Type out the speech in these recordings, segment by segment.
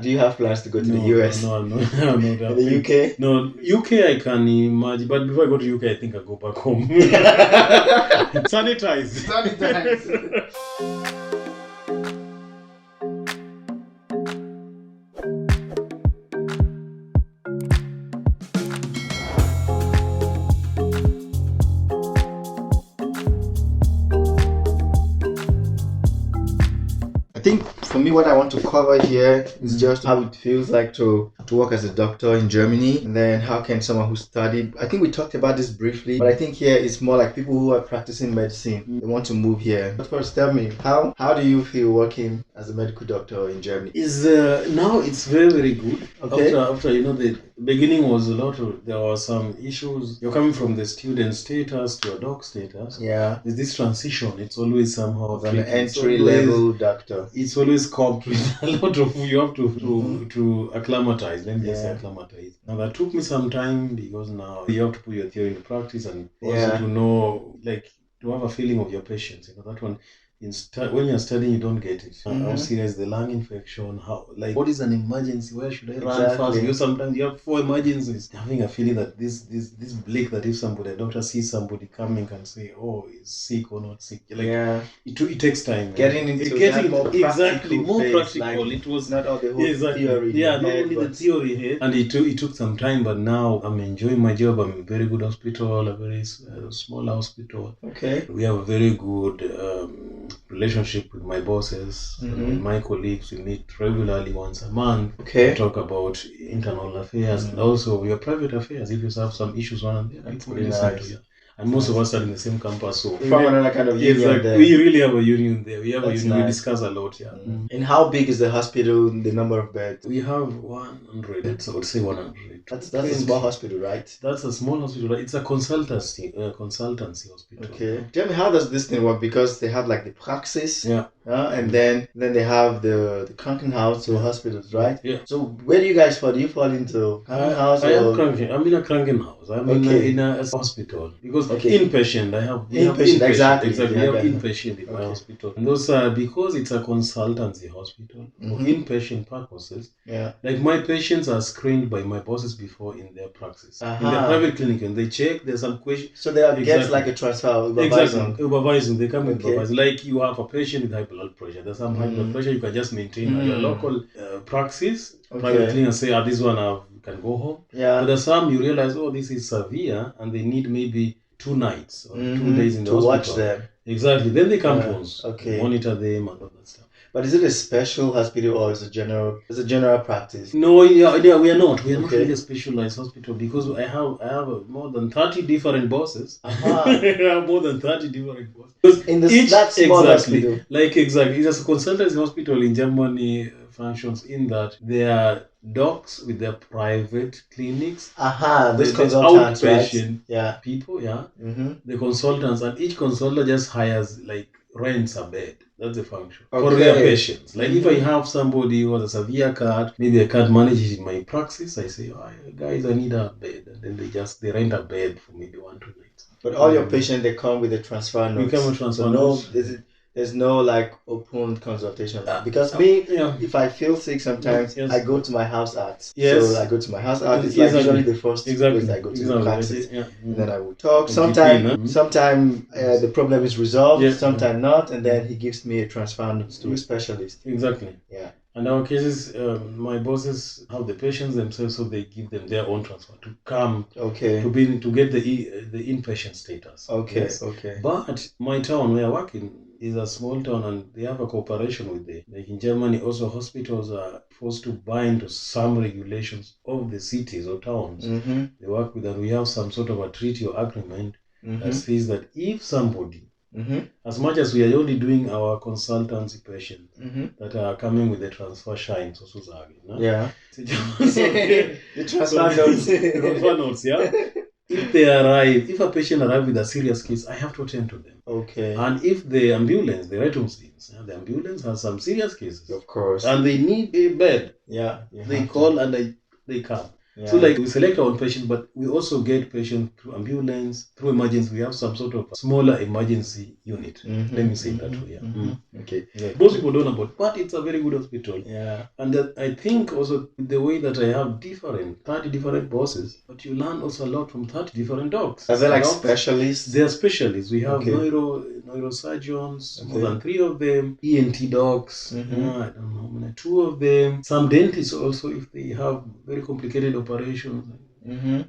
Do you have plans to go to the US? No. In the UK? No, UK I can imagine, but before I go to UK, I think I go back home. Sanitize. I think for me, what I want to cover here is just how it feels like to work as a doctor in Germany, and then how can someone who studied, I think we talked about this briefly, but I think here it's more like people who are practicing medicine, they want to move here. But first, tell me, how do you feel working as a medical doctor in Germany? Now it's very good. Okay. After the beginning was there were some issues. You're coming from the student status to a doc status. Yeah. There's this transition. It's always somehow an entry level doctor. It's always come with a lot of you have to acclimatize. Let me just say acclimatize. Now that took me some time because now you have to put your theory into practice and also to know, like, to have a feeling of your patients. That one. When you're studying, you don't get it. How serious the lung infection? What is an emergency? Where should I run fast? Because sometimes you have 4 emergencies. Having a feeling that this bleak, that if a doctor sees somebody coming and say, oh, is sick or not sick, it takes time. Getting more practical. Like, it was not all the whole theory. Not only the theory here. And it took some time, but now I'm enjoying my job. I'm in a very good hospital, a very small hospital. Okay. We have a very good relationship with my bosses, with my colleagues. We meet regularly once a month. Okay. We talk about internal affairs and also your private affairs. If you have some issues on there, people listen to you. And most of us are in the same campus, so from another kind of union there. We really have a union there. We have a union. Nice. We discuss a lot. And how big is the hospital? The number of beds? We have 100 beds. I would say 100. That's a small hospital, right? That's a small hospital. It's a consultancy hospital. Okay. Tell me, how does this thing work? Because they have like the praxis. Yeah. And then they have the Krankenhaus or hospitals, right? Yeah. So where do you guys fall? Do you fall into Krankenhaus? I'm in a Krankenhaus. I'm in a hospital because inpatient. We have inpatient. Exactly. We have inpatient in my hospital. And those are because it's a consultancy hospital for inpatient purposes. Yeah. Like my patients are screened by my bosses before in their praxis. In their private clinic, and they check. There's some questions. So they get like a transfer. Überweisung. They come with überweisung. Like you have a patient with high blood pressure. There's some high blood pressure you can just maintain at your local praxis. Private clinic, and say, this one you can go home. Yeah. But there's some you realize, this is severe, and they need maybe 2 nights or 2 days in the hospital. To watch them. Exactly. Then they come to us. Monitor them and all that stuff. But is it a special hospital or is it general practice? No, we are not. We are not really a specialized hospital because I have more than 30 different bosses. I have more than 30 different bosses. In that small hospital. It's a consultancy hospital in Germany. Functions in that they are docs with their private clinics. Those consultants, outpatient people, the consultants, and each consultant just hires, rents a bed. That's the function for their patients. If I have somebody who has a severe cut, maybe I can't manage it in my praxis, I say, guys, I need a bed, and then they rent a bed for maybe 1-2 nights. But all your patients, they come with a transfer note. We come with transfer notes. There's no open consultation because if I feel sick sometimes I go to my house arts. So I go to my house arts. It's usually the first place I go to the praxis. And then I will talk. Sometimes the problem is resolved. Sometimes not, and then he gives me a transfer note to a specialist. Exactly. Yeah. And our cases, my bosses have the patients themselves, so they give them their own transfer to come to get the inpatient status. But my town where I work in is a small town, and they have a cooperation with in Germany also hospitals are forced to bind to some regulations of the cities or towns they work with, and we have some sort of a treaty or agreement that says that if somebody as much as we are only doing our consultancy patients that are coming with the transfer shine, the transfer notes, if a patient arrives with a serious case, I have to attend to them. And if the ambulance, the the ambulance has some serious cases, of course, and they need a bed, they call and they come. Yeah. So like we select our own patients, but we also get patients through ambulance, through emergency. We have some sort of smaller emergency unit. Let me say that way. Okay. Yeah. Most people don't know about, but it's a very good hospital. Yeah. And that I think also the way that I have 30 different bosses, but you learn also a lot from 30 different docs. Are they like specialists? They are specialists. We have neurosurgeons, more than 3 of them, ENT docs, I don't know, 2 of them. Some dentists also, if they have very complicated operations.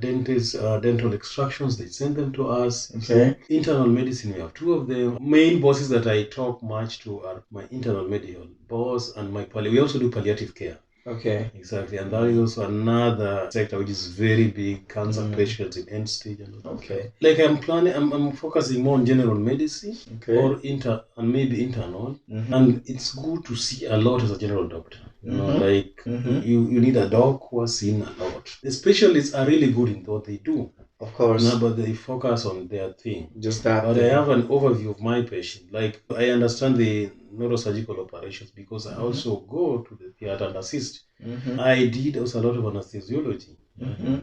Dentists, dental extractions, they send them to us. Okay. Internal medicine, we have 2 of them. Main bosses that I talk much to are my internal medical boss and my we also do palliative care. Okay. Exactly. And that is also another sector which is very big, cancer patients in end stage and all. Okay. Like I'm focusing more on general medicine or and maybe internal. And it's good to see a lot as a general doctor. You know, like you need a doc who has seen a lot. The specialists are really good in what they do. Of course. No, but they focus on their thing. Just that. But I have an overview of my patient. Like I understand the neurosurgical operations because I also go to the theater and assist. I did also a lot of anesthesiology.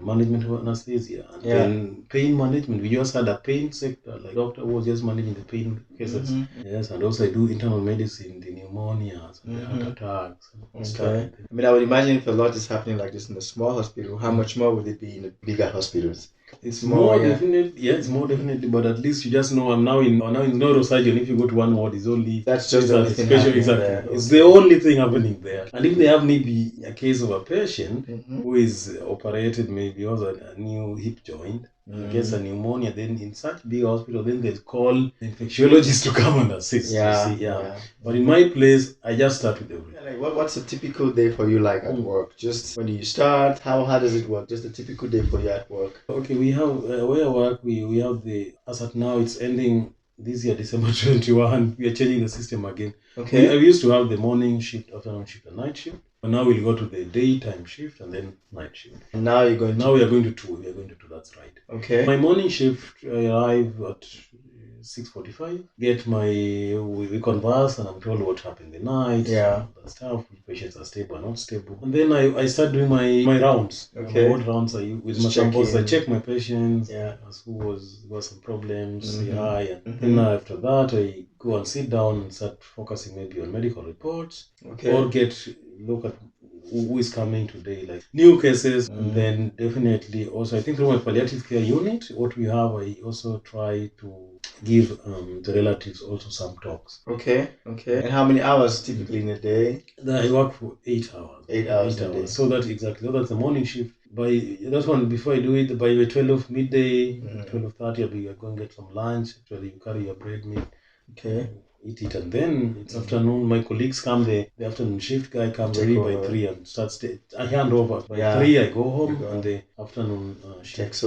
Management of anesthesia and then pain management. We just had a pain sector, like doctor was just managing the pain cases. Yes, and also I do internal medicine, the pneumonias, and the heart attacks. Okay. I mean, I would imagine if a lot is happening like this in a small hospital, how much more would it be in the bigger hospitals? It's more definitely, it's more definitely, but at least you just know I'm now in neurosurgeon. If you go to one ward, it's only that's just the only thing happening there. It's the only thing happening there. And if they have maybe a case of a patient who is operated maybe also a new hip joint, gets a pneumonia, then in such big hospital, then they call the infectiologist to come and assist. But in my place, I just start with everything. Like what's a typical day for you like at work? Just when do you start? How does it work? Just a typical day for you at work. Okay, we have where I work. We have as at now it's ending this year, December 21. We are changing the system again. Okay. I used to have the morning shift, afternoon shift, and night shift. But now we'll go to the daytime shift and then night shift. And now you're going. Now we are going to 2. We are going to 2. That's right. Okay. My morning shift, I arrive at 6:45. Get we converse and I'm told what happened the night. Yeah. The stuff, which patients are stable or not stable. And then I start doing my rounds. Okay. My rounds with my boss. I check my patients. Yeah. Who was some problems. And then after that I go and sit down and start focusing maybe on medical reports. Okay. Or look at who is coming today, like new cases. And then definitely also I think through my palliative care unit, what we have, I also try to give the relatives also some talks. Okay. And how many hours typically in a day? I work for 8 hours. 8 hours a day. So that's the morning shift. By that one, before I do it, by 12 midday, 12:30, I'll be going to get some lunch. Actually, you carry your bread meat. Okay. Eat it, and then it's afternoon. My colleagues come, the afternoon shift guy comes ready by 3 and starts. I hand over by 3. I go home, and the afternoon shift takes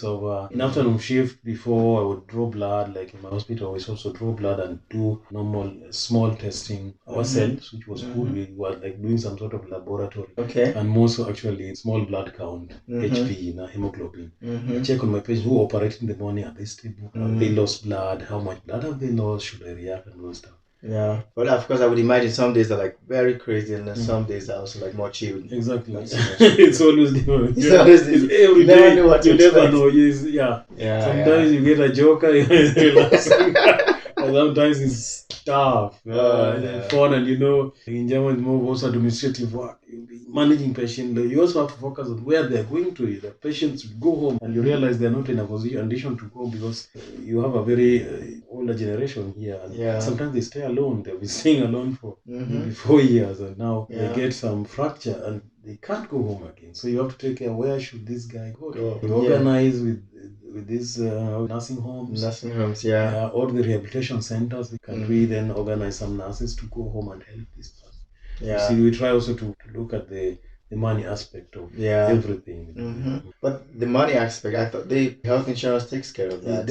over. In afternoon shift, before I would draw blood, like in my hospital, we also draw blood and do normal small testing ourselves, which was good. We were like doing some sort of laboratory. Okay. And more so actually small blood count, HP, hemoglobin. I check on my patient who operated in the morning. Are they stable? Have they lost blood? How much blood have they lost? Should I react? And those stuff. Yeah, but of course I would imagine some days are like very crazy and then some days are also like more chilled. Exactly. It's always different. It's always different. Every day you never know. Sometimes you get a joker, sometimes it's tough. Fun, and in German it's more also administrative work. Managing patients, you also have to focus on where they're going to. The patients go home and you realize they're not in a condition to go because you have a very older generation here. And sometimes they stay alone. They'll be staying alone for maybe 4 years and now they get some fracture and they can't go home again. So you have to take care, where should this guy go to? You organize with these nursing homes. Or the rehabilitation centers. Can we then organize some nurses to go home and help this person? Yeah. See, we try also to look at the money aspect of everything. But the money aspect, I thought the health insurance takes care of that.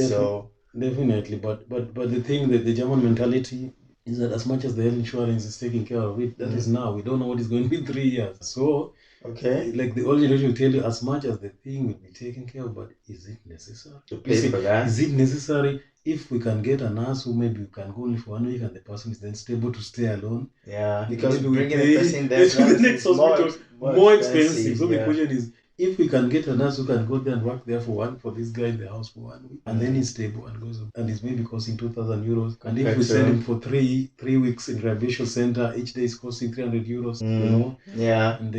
Definitely. But the thing that the German mentality is that as much as the health insurance is taking care of it, that is now. We don't know what is going to be in 3 years. So, like the old generation will tell you, as much as the thing will be taken care of, but is it necessary? To pay for that? Is it necessary? If we can get a nurse who maybe can go only for 1 week and the person is then stable to stay alone. Yeah, because bringing the person there to the next hospital more expensive. So the question is, if we can get a nurse who can go there and work there for this guy in the house for 1 week, and then he's stable and goes, and he's maybe costing 2,000 euros. And if we send him for three weeks in rehabilitation center, each day is costing 300 euros, you know? Yeah. And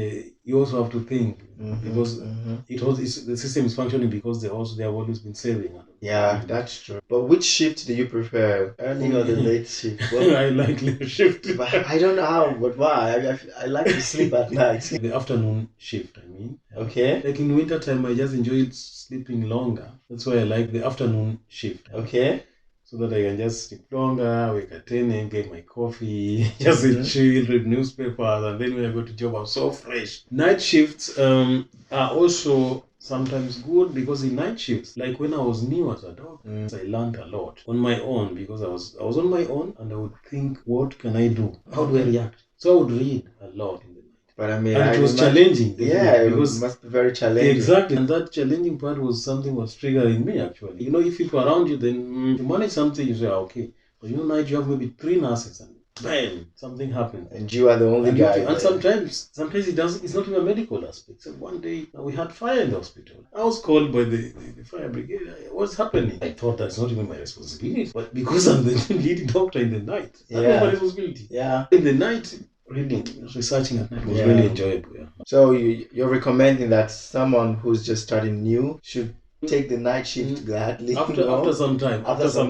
you also have to think, because the system is functioning because they have always been saving. Yeah, that's true. But which shift do you prefer, early or the late shift? Well, I like late shift. But I don't know how, but why? I like to sleep at night. The afternoon shift, I mean. Okay. Like in winter time, I just enjoy sleeping longer. That's why I like the afternoon shift. Okay. So that I can just sleep longer, wake at 10 and get my coffee, just chill, read newspapers, and then when I go to job, I'm so fresh. Night shifts are also sometimes good, because in night shifts, like when I was new as a doctor, I learned a lot on my own, because I was on my own, and I would think, what can I do? How do I react? So I would read a lot in the night. But I mean, and it was challenging. Yeah, because it must be very challenging. Exactly, and that challenging part was something was triggering me actually. You know, if people around you, then you manage something, you say, okay. But you know, night you have maybe 3 nurses, and bam, something happened. And you are the only guy. And sometimes it doesn't. It's not even a medical aspect. So one day we had fire in the hospital. I was called by the fire brigade. What's happening? I thought that's not even my responsibility, but because I'm the leading doctor in the night, that's my responsibility. Yeah. In the night, reading, researching at night was really enjoyable. Yeah. So you're recommending that someone who's just starting new should take the night shift gladly. After some time, that's the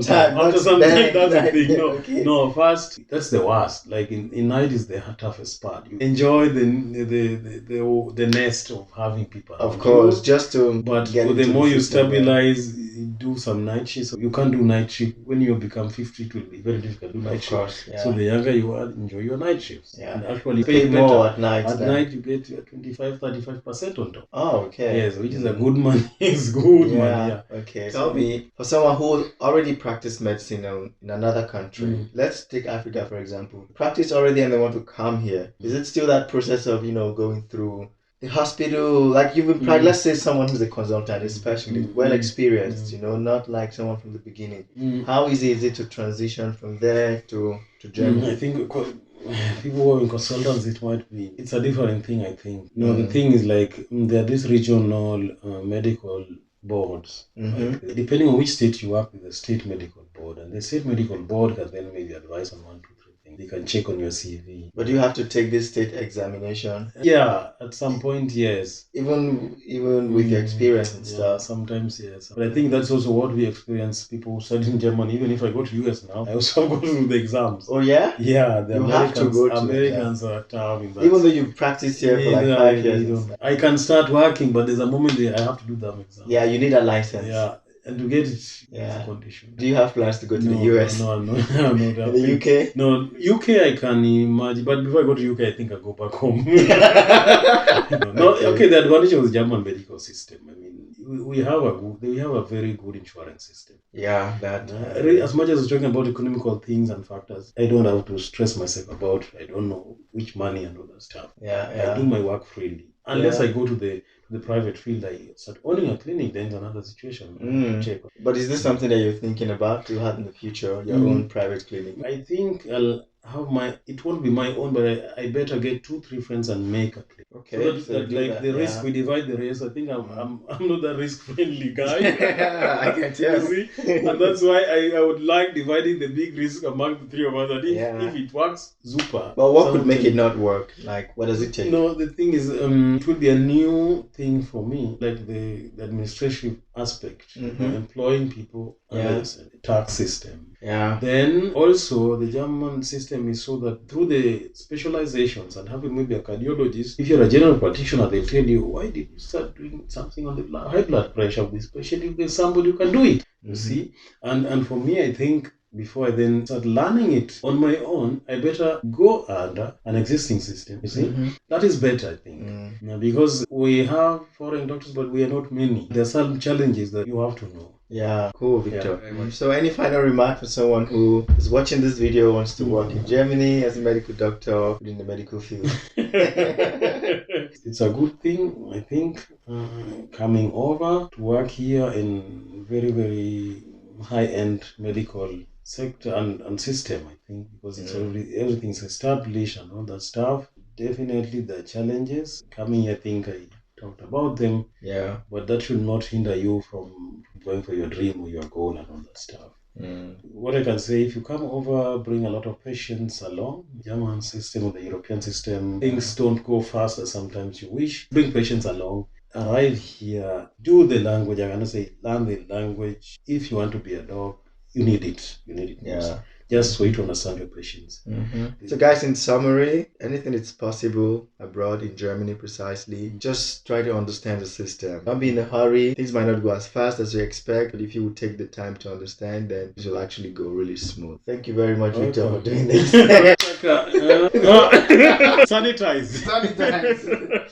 thing. No, first, that's the worst. Like in night is the toughest part. You enjoy the nest of having people. Of course, just to. But the more you stabilize, you do some night shifts. You can't do night shift when you become 50. It will be very difficult to do night shifts. Yeah. So the younger you are, enjoy your night shifts. Yeah. And actually pay more at night. At night you get 25-35% on top. Oh, okay. Yes, which is a good money. It's good. Yeah. Okay. Tell me, for someone who already practiced medicine in another country, let's take Africa for example. Practice already and they want to come here. Is it still that process of going through the hospital? Like you've been let's say someone who's a consultant, especially well experienced, not like someone from the beginning. How easy is it to transition from there to Germany? I think people who are in consultants, it's a different thing, I think. The thing is like there are these regional medical boards. Like, depending on which state you work with, the state medical board, and the state medical board can then maybe advise on 1, 2, 3 things. They can check on your CV. But you have to take this state examination. Yeah, at some point, yes. Even with your experience and stuff. Sometimes, yes. But I think that's also what we experience. People who study in Germany. Even if I go to US now, I also go through the exams. Oh yeah. Yeah, you have to go to Americans are tough in that. Even though you've practiced here for like 5 years. I can start working, but there's a moment I have to do the exam. Yeah, you need a license. Yeah. And to get it is a condition. Do you have plans to go to the US? No. In the UK? No, UK I can imagine. But before I go to UK, I think I'll go back home. Okay, the advantage of the German medical system. I mean, we have a very good insurance system. Yeah, that. As much as we're talking about economical things and factors, I don't have to stress myself about. I don't know which money and all that stuff. Yeah. I do my work freely. Unless I go to the private field, I start owning a clinic, then it's another situation. Check. But is this something that you're thinking about to have in the future, your own private clinic? I think I'll have it won't be my own, but I better get 2-3 friends and make a clinic. Okay. So that the risk, we divide the risk. I think I'm not that risk-friendly guy. I can tell. See? And that's why I would like dividing the big risk among the 3 of us. And if it works, super. But what could make it not work? Like, what does it take? No, the thing is, it would be a new thing for me, like the administrative aspect, employing people, the tax system. Yeah. Then also the German system is so that through the specializations and having maybe a cardiologist, if you're a general practitioner, they'll tell you, why did you start doing something on the high blood pressure, especially if there's somebody who can do it, you see? And for me, I think before I then start learning it on my own, I better go under an existing system, you see? That is better, I think. Because we have foreign doctors, but we are not many. There are some challenges that you have to know. Yeah, cool, Victor. So any final remark for someone who is watching this video, wants to work in Germany as a medical doctor in the medical field? It's a good thing, I think, coming over to work here in very, very high-end medical sector and system, I think, because it's everything's established and all that stuff. Definitely the challenges coming, I think talked about them. Yeah. But that should not hinder you from going for your dream or your goal and all that stuff. What I can say, if you come over, bring a lot of patients along, German system or the European system, things don't go fast as sometimes you wish. Bring patients along, arrive here, do the language. I'm going to say, learn the language. If you want to be a doc, you need it. You need it most. Just for you to understand your patients. So guys, in summary, anything is possible abroad, in Germany precisely. Just try to understand the system. Don't be in a hurry. Things might not go as fast as you expect, but if you would take the time to understand, then it will actually go really smooth. Thank you very much, Victor, for doing this. Sanitize.